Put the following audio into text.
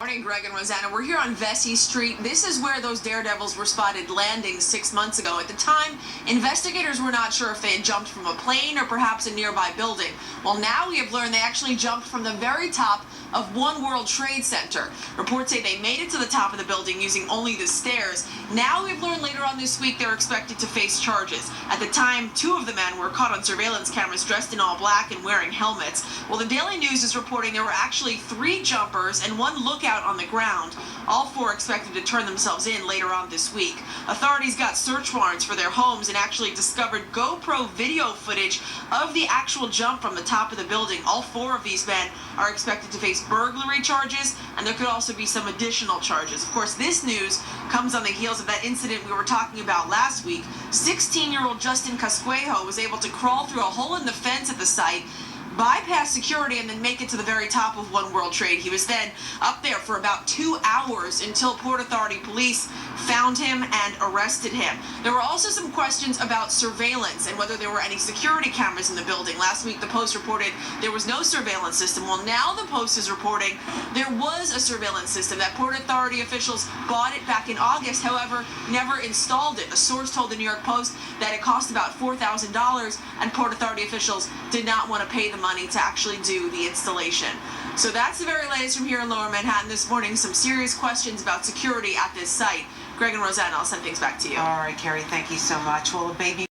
Morning, Greg and Rosanna. We're here on Vesey Street. This is where those daredevils were spotted landing 6 months ago. At the time, investigators were not sure if they had jumped from a plane or perhaps a nearby building. Well, now we have learned they actually jumped from the very top of One World Trade Center. Reports say they made it to the top of the building using only the stairs. Now we've learned later on this week they're expected to face charges. At the time, 2 of the men were caught on surveillance cameras dressed in all black and wearing helmets. Well, the Daily News is reporting there were actually 3 jumpers and 1 lookout on the ground. All 4 expected to turn themselves in later on this week. Authorities got search warrants for their homes and actually discovered GoPro video footage of the actual jump from the top of the building. All 4 of these men are expected to face burglary charges, and there could also be some additional charges. Of course, this news comes on the heels of that incident we were talking about last week. 16-year-old Justin Casquejo was able to crawl through a hole in the fence at the site, bypass security, and then make it to the very top of One World Trade. He was then up there for about 2 hours until Port Authority police found him and arrested him. There were also some questions about surveillance and whether there were any security cameras in the building. Last week, the Post reported there was no surveillance system. Well, now the Post is reporting there was a surveillance system, that Port Authority officials bought it back in August, however, never installed it. A source told the New York Post that it cost about $4,000, and Port Authority officials did not want to pay the money to actually do the installation. So that's the very latest from here in Lower Manhattan this morning. Some serious questions about security at this site. Greg and Rosanna, I'll send things back to you. All right, Carrie, thank you so much. Well, a baby